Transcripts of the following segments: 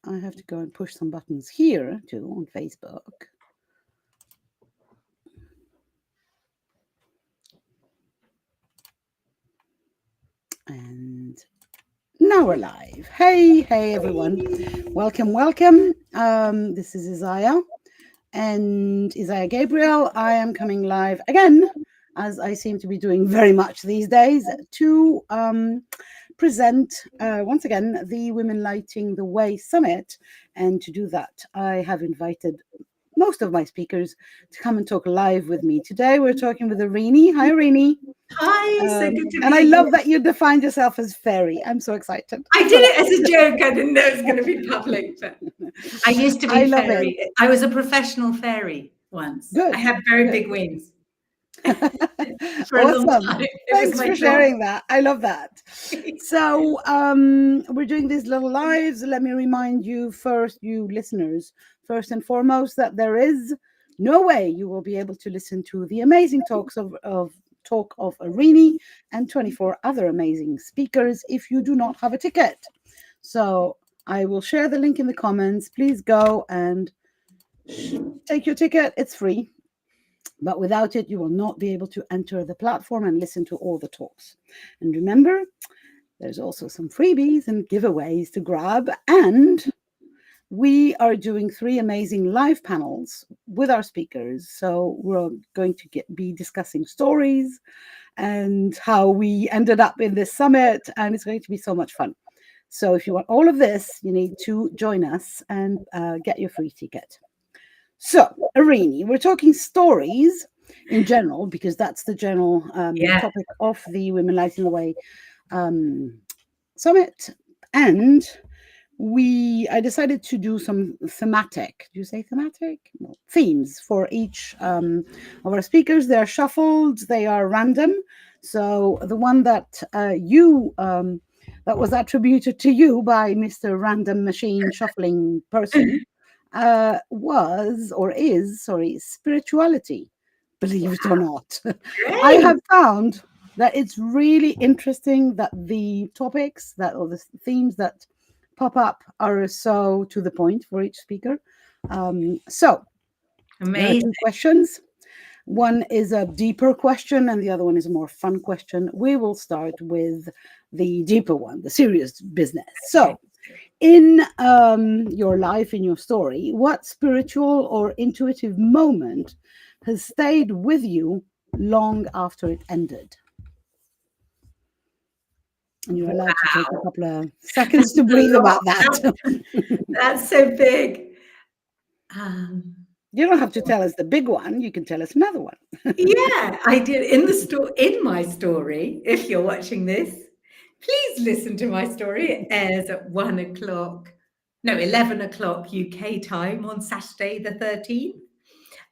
I have to go and push some buttons here too on Facebook. And now we're live. Hey everyone. Welcome. This is Isaiah and Isaiah Gabriel. I am coming live again, as I seem to be doing very much these days, to present once again the Women Lighting the Way Summit. And to do that, I have invited most of my speakers to come and talk live with me. Today we're talking with Ereni. Hi, Ereni. Hi, so good to be and I here. love that you defined yourself as fairy. I'm so excited. I did it as a joke. I didn't know it was going to be public, but I used to be a fairy. I was a professional fairy once. Good. I had very big wings. For awesome. Thanks for sharing that. I love that. So we're doing these little lives. Let me remind you first, you listeners, first and foremost, that there is no way you will be able to listen to the amazing talks of Ereni and 24 other amazing speakers if you do not have a ticket. So I will share the link in the comments. Please go and take your ticket. It's free. But without it, you will not be able to enter the platform and listen to all the talks. And remember, there's also some freebies and giveaways to grab. And we are doing 3 amazing live panels with our speakers. So we're going to be discussing stories and how we ended up in this summit. And it's going to be so much fun. So if you want all of this, you need to join us and get your free ticket. So, Ereni, we're talking stories in general, because that's the general topic of the Women Lighting the Way Summit. And I decided to do some thematic, do you say thematic? No, themes for each of our speakers. They are shuffled, they are random. So the one that that was attributed to you by Mr. Random Machine Shuffling Person was or is, spirituality, believe it or not. I have found that it's really interesting that the topics or the themes that pop up are so to the point for each speaker. So amazing questions. One is a deeper question and the other one is a more fun question. We will start with the deeper one, the serious business. So in your life, in your story, what spiritual or intuitive moment has stayed with you long after it ended? And you're allowed to take a couple of seconds to breathe about that. That's so big. You don't have to tell us the big one. You can tell us another one. Yeah, I did. In my story, if you're watching this, please listen to my story. It airs at 11 o'clock UK time on Saturday the 13th.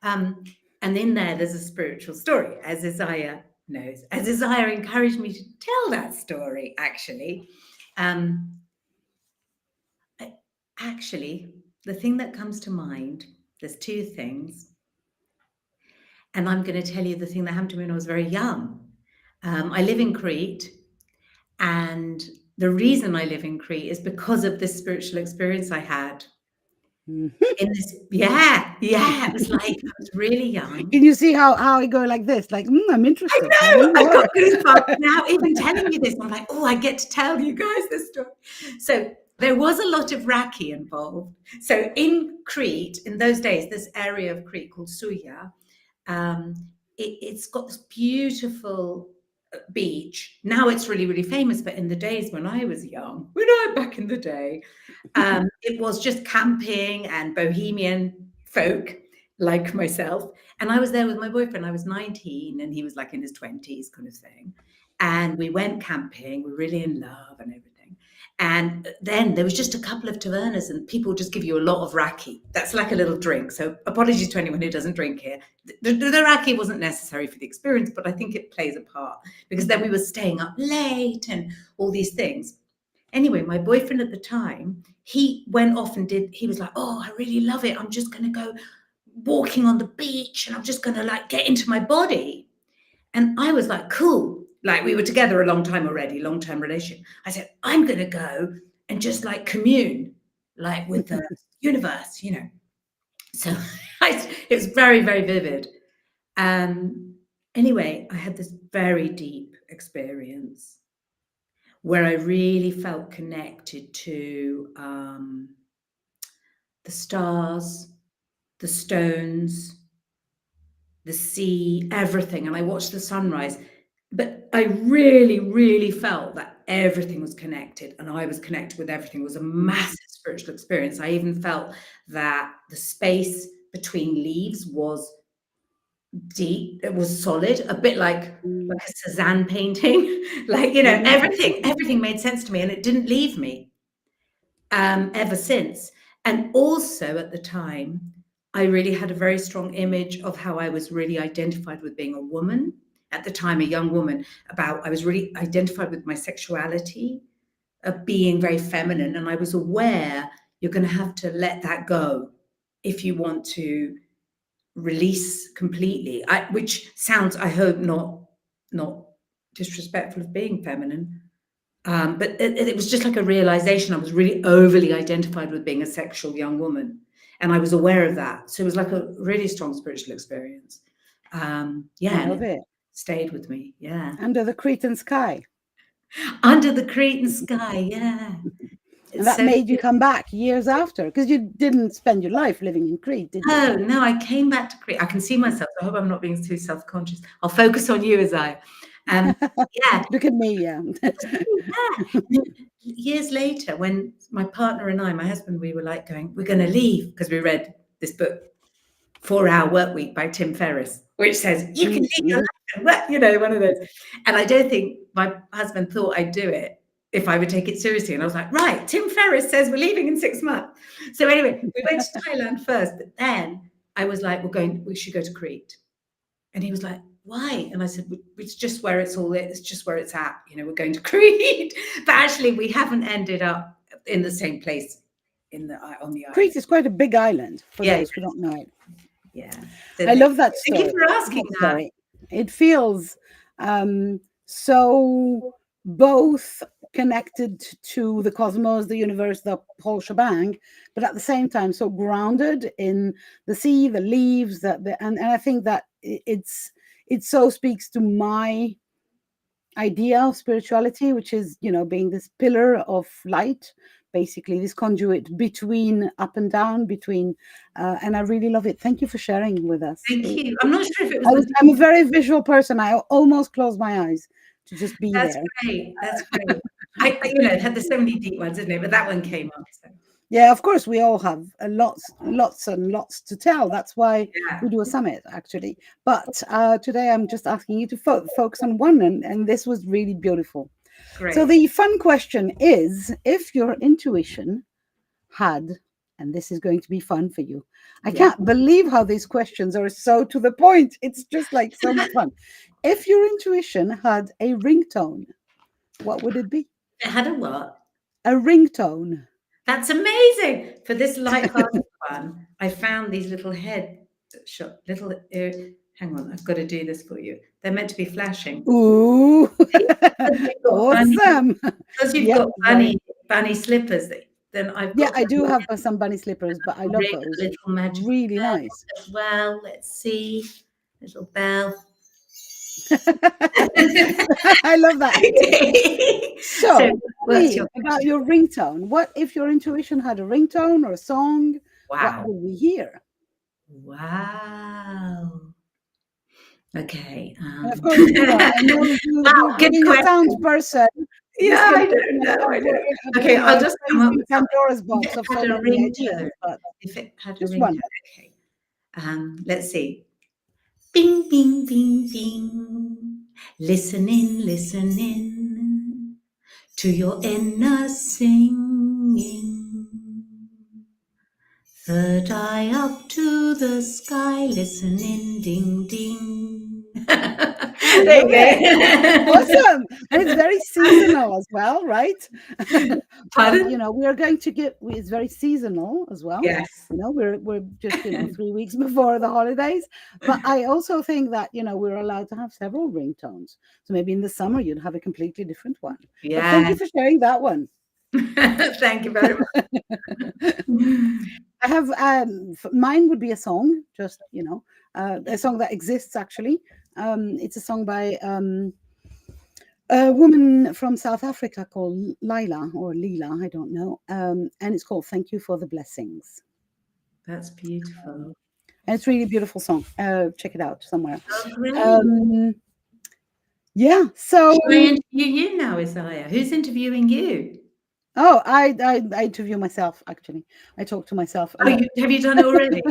And in there's a spiritual story, as Isaiah knows. As Isaiah encouraged me to tell that story, actually. Actually, the thing that comes to mind, there's 2 things. And I'm going to tell you the thing that happened to me when I was very young. I live in Crete, and the reason I live in Crete is because of this spiritual experience I had. In this, it was like I was really young. Can you see how I go like this? Like, I'm interested. I know, I've got goosebumps now. Even telling you this, I'm like, I get to tell you guys this story. So there was a lot of Raki involved. So in Crete, in those days, this area of Crete called Suya, it's got this beautiful beach. Now it's really, really famous, but in the days when I was young, back in the day, it was just camping and bohemian folk like myself. And I was there with my boyfriend. I was 19 and he was like in his 20s kind of thing. And we went camping. We were really in love and everything. And then there was just a couple of tavernas and people just give you a lot of Raki. That's like a little drink. So apologies to anyone who doesn't drink here. The Raki wasn't necessary for the experience, but I think it plays a part because then we were staying up late and all these things. Anyway, my boyfriend at the time, he went off and he was like, I really love it. I'm just going to go walking on the beach and I'm just going to like get into my body. And I was like, cool. Like we were together a long time already, long-term relationship. I said, I'm going to go and just like commune. like with the universe, you know. So it was very, very vivid. Anyway, I had this very deep experience where I really felt connected to the stars, the stones, the sea, everything. And I watched the sunrise. But I really, really felt that everything was connected and I was connected with everything. It was a massive spiritual experience. I even felt that the space between leaves was deep, it was solid, a bit like a Cezanne painting. Like, you know, everything made sense to me and it didn't leave me ever since. And also at the time, I really had a very strong image of how I was really identified with being a woman. At the time, a young woman, I was really identified with my sexuality, of being very feminine. And I was aware you're going to have to let that go if you want to release completely, which sounds, I hope, not disrespectful of being feminine. But it was just like a realization. I was really overly identified with being a sexual young woman. And I was aware of that. So it was like a really strong spiritual experience. Yeah. I love it. Stayed with me. Yeah. Under the Cretan sky. Under the Cretan sky. Yeah. And that made you come back years after, because you didn't spend your life living in Crete, did you? Oh, no, I came back to Crete. I can see myself. I hope I'm not being too self-conscious. I'll focus on you, Isaiah. Yeah. Look at me, yeah. Years later, when my partner and I, my husband, we were like going, we're going to leave, because we read this book, 4-Hour Work Week by Tim Ferriss, which says you can leave your life and work, you know, one of those. And I don't think my husband thought I'd do it if I would take it seriously. And I was like, right, Tim Ferriss says we're leaving in 6 months. So anyway, we went to Thailand first, but then I was like, we should go to Crete. And he was like, why? And I said, it's just where it's just where it's at. You know, we're going to Crete. But actually, we haven't ended up in the same place on the island. Crete is quite a big island, for those who don't know it. Yeah. I love that story. Thank you for asking that. It feels so both connected to the cosmos, the universe, the whole shebang, but at the same time so grounded in the sea, the leaves, and I think that it so speaks to my idea of spirituality, which is, you know, being this pillar of light, basically this conduit between up and down, and I really love it. Thank you for sharing with us. Thank you. I'm not sure if it was. I'm a very visual person. I almost close my eyes to just be there. That's great. That's great. I you know, it had so many deep ones, didn't it? But that one came up. So. Yeah, of course, we all have lots and lots to tell. That's why we do a summit, actually. But today I'm just asking you to focus on one, and this was really beautiful. Great. So the fun question is, if your intuition had, and this is going to be fun for you. I can't believe how these questions are so to the point. It's just like so much fun. If your intuition had a ringtone, what would it be? It had a what? A ringtone. That's amazing. For this light-hearted one, I found these little hang on, I've got to do this for you. They're meant to be flashing. Ooh, awesome. Because you've got bunny slippers, then I've got... I do have some bunny slippers, but I love those. Little magic really nice. As well, let's see. Little bell. I love that. So about your ringtone. What if your intuition had a ringtone or a song? Wow. What would we hear? Wow. Okay. And of course, I know you're being a sound person. Yeah, I don't know. Okay, I'll just come up with Pandora's box of so many ideas. If it had a ringtone, okay. Let's see. Bing, bing, bing, bing. Listen in to your inner singing. Third eye up to the sky, listen in, ding, ding. There you go. Awesome. And it's very seasonal as well, right? Pardon? You know, we are going to it's very seasonal as well. Yes. You know, we're just 3 weeks before the holidays. But I also think that, you know, we're allowed to have several ringtones. So maybe in the summer you'd have a completely different one. Yeah. But thank you for sharing that one. Thank you very much. I have mine would be a song, just a song that exists actually. It's a song by a woman from South Africa called Lila or Lila, I don't know, and it's called "Thank You for the Blessings." That's beautiful. And it's really a beautiful song. Check it out somewhere. Oh, great. Yeah. So Should I interview you now, Isaiah? Who's interviewing you? oh, I interview myself actually. I talk to myself a Oh, lot. have you done it already?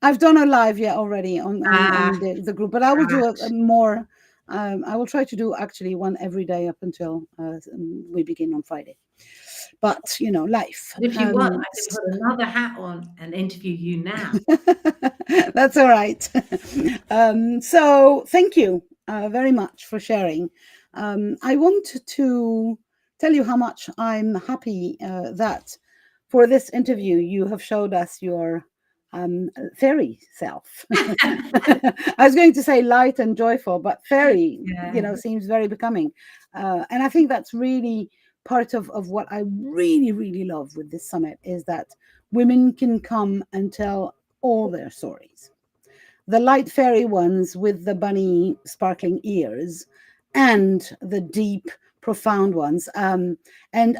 I've done a live already on the group, but I will do a more. I will try to do actually one every day up until we begin on Friday. But life. If you want, I can put another hat on and interview you now. That's all right. So thank you very much for sharing. I want to tell you how much I'm happy that for this interview you have showed us your fairy self. I was going to say light and joyful, but fairy, seems very becoming. And I think that's really part of what I really, really love with this summit is that women can come and tell all their stories. The light fairy ones with the bunny sparkling ears and the deep, profound ones. And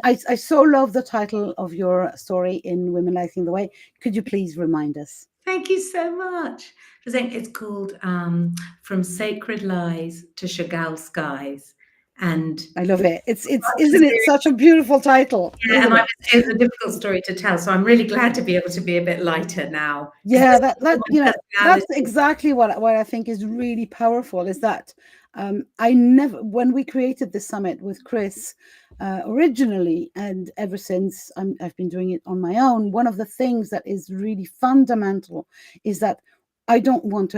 I so love the title of your story in Women Lighting the Way. Could you please remind us? Thank you so much. I think it's called From Sacred Lies to Chagall Skies. And I love it. Isn't it such a beautiful title? Yeah, and it's a difficult story to tell, so I'm really glad to be able to be a bit lighter now. Yeah, that's exactly what I think is really powerful. Is that when we created the summit with Chris originally, and ever since I've been doing it on my own. One of the things that is really fundamental is that I don't want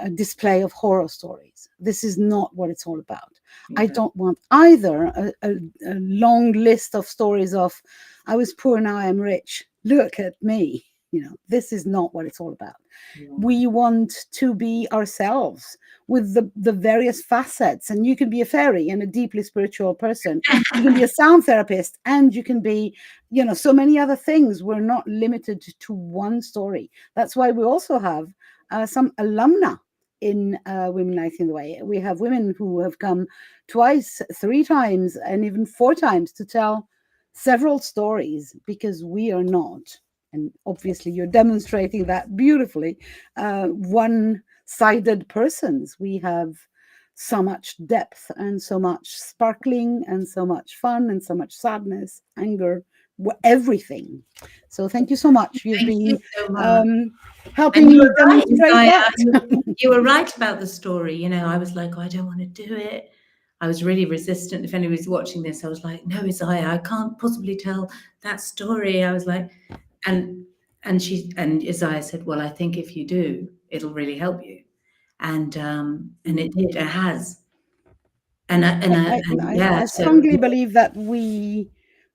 a display of horror stories. This is not what it's all about. I don't want either a long list of stories of I was poor, now I'm rich, look at me. This is not what it's all about. We want to be ourselves with the various facets, and you can be a fairy and a deeply spiritual person. You can be a sound therapist, and you can be so many other things. We're not limited to one story. That's why we also have some alumna in Women Lighting the Way. We have women who have come twice, 3 times, and even 4 times to tell several stories, because we are not, and obviously you're demonstrating that beautifully, one-sided persons. We have so much depth and so much sparkling and so much fun and so much sadness, anger, everything. So thank you so much. You've been helping me demonstrate that. You were right about the story. I was like, I don't want to do it. I was really resistant. If anybody's watching this, I was like, no, Isaiah, I can't possibly tell that story. I was like, and Isaiah said, well, I think if you do, it'll really help you. And it did. It has. I strongly believe that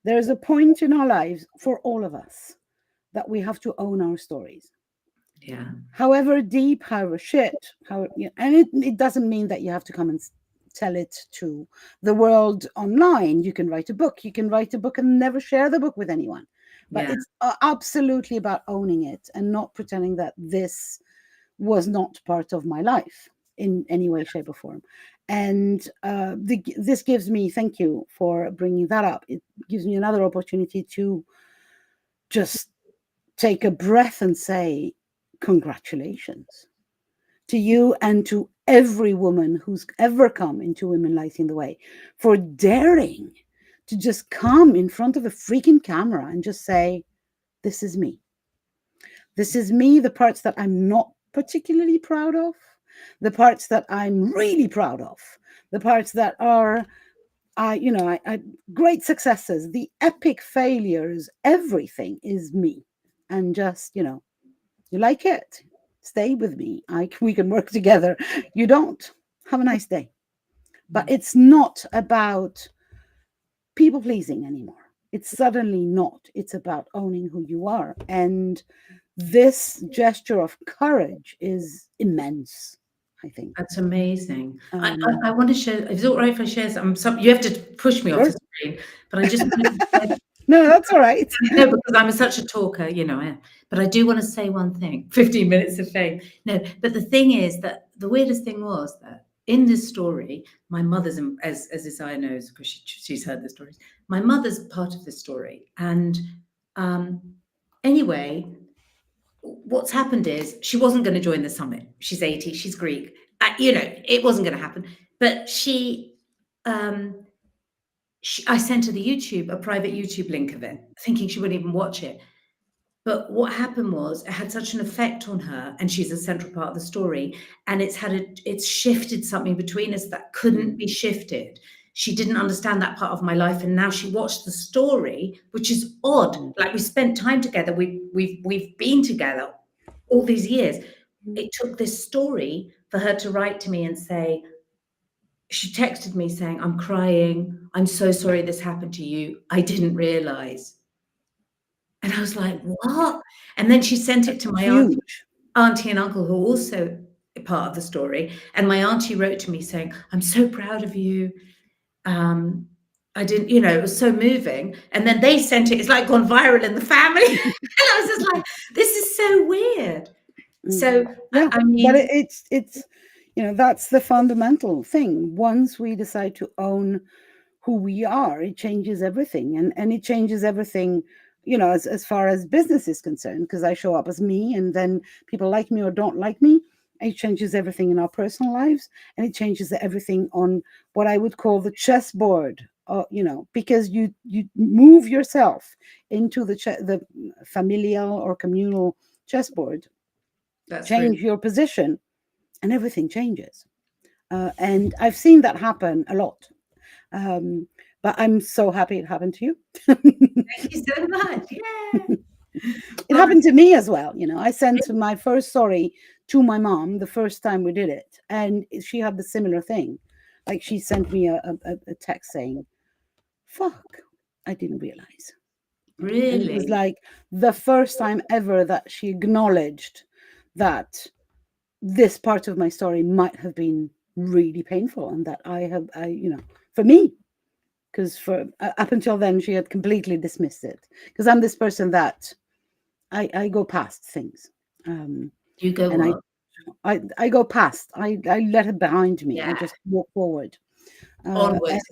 there's a point in our lives for all of us that we have to own our stories. Yeah. However deep, however shit, and it doesn't mean that you have to come and tell it to the world online. You can write a book. You can write a book and never share the book with anyone. But it's absolutely about owning it and not pretending that this was not part of my life in any way, shape, or form. And this gives me, thank you for bringing that up. It gives me another opportunity to just take a breath and say, congratulations to you and to every woman who's ever come into Women Lighting the Way for daring to just come in front of a freaking camera and just say, this is me. This is me, the parts that I'm not particularly proud of, the parts that I'm really proud of, the parts that are, great successes, the epic failures, everything is me. And just, you like it, stay with me. We can work together. You don't, have a nice day. But it's not about people pleasing anymore. It's suddenly not. It's about owning who you are. And this gesture of courage is immense. I think. That's amazing. I want to share. Is it all right if I share some? You have to push me off the screen, but I just wanted to say, no, that's all right. no, because I'm such a talker, but I do want to say one thing. 15 minutes of fame. No, but the thing is that the weirdest thing was that in this story, my mother's, as Isaiah knows, because she's heard the stories, my mother's part of the story. And anyway, what's happened is she wasn't going to join the summit. She's 80, she's Greek. It wasn't going to happen. But I sent her a private YouTube link of it, thinking she wouldn't even watch it. But what happened was it had such an effect on her, and she's a central part of the story. And it's shifted something between us that couldn't be shifted. She didn't understand that part of my life, and now she watched the story, which is odd. Like, we spent time together. We've been together all these years. It took this story for her to write to me and say, she texted me saying, "I'm crying. I'm so sorry this happened to you. I didn't realize." And I was like, what? And then she sent it to my auntie and uncle, who are also a part of the story. And my auntie wrote to me saying, "I'm so proud of you. I didn't, it was so moving." And then they sent it. It's like gone viral in the family. And I was just like, this is so weird. So, yeah, I mean, but it's that's the fundamental thing. Once we decide to own who we are, it changes everything. And it changes everything, as far as business is concerned, because I show up as me, and then people like me or don't like me. It changes everything in our personal lives, and it changes everything on what I would call the chessboard. Because you move yourself into the familial or communal chessboard. Change your position, and everything changes. And I've seen that happen a lot. But I'm so happy it happened to you. Thank you so much. Yeah. It happened to me as well. I sent my first story to my mom the first time we did it, and she had the similar thing. Like, she sent me a text saying, "Fuck, I didn't realize." Really? And it was like the first time ever that she acknowledged that this part of my story might have been really painful, and that for me, because up until then she had completely dismissed it, because I'm this person that I go past things. You go, and I go past. I let it behind me. Yeah. I just walk forward. Onwards.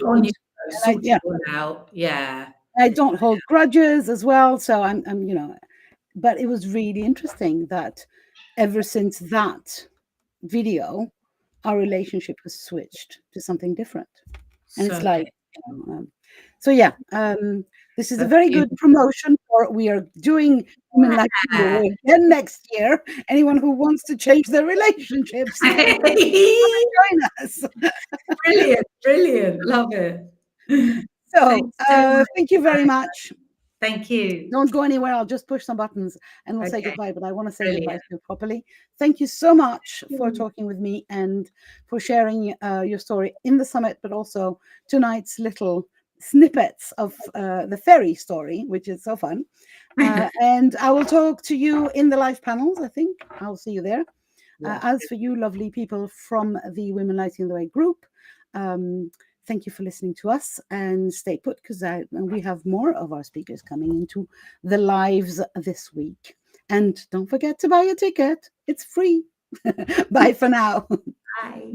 Out. Yeah. I don't hold grudges as well. So I'm but it was really interesting that ever since that video, our relationship has switched to something different. And it's like, so yeah, this is a very good promotion for, we are doing Women Like You again next year. Anyone who wants to change their relationships, join us. Brilliant. Love it. So thank you very much. Thank you. Don't go anywhere. I'll just push some buttons and we'll say goodbye, but I want to say goodbye to you properly. Thank you so much for talking with me and for sharing your story in the summit, but also tonight's little snippets of the ferry story, which is so fun. And I will talk to you in the live panels. I think I'll see you there. As for you, lovely people from the Women Lighting the Way group, thank you for listening to us, and stay put, because we have more of our speakers coming into the lives this week. And don't forget to buy a ticket. It's free. Bye for now. Bye.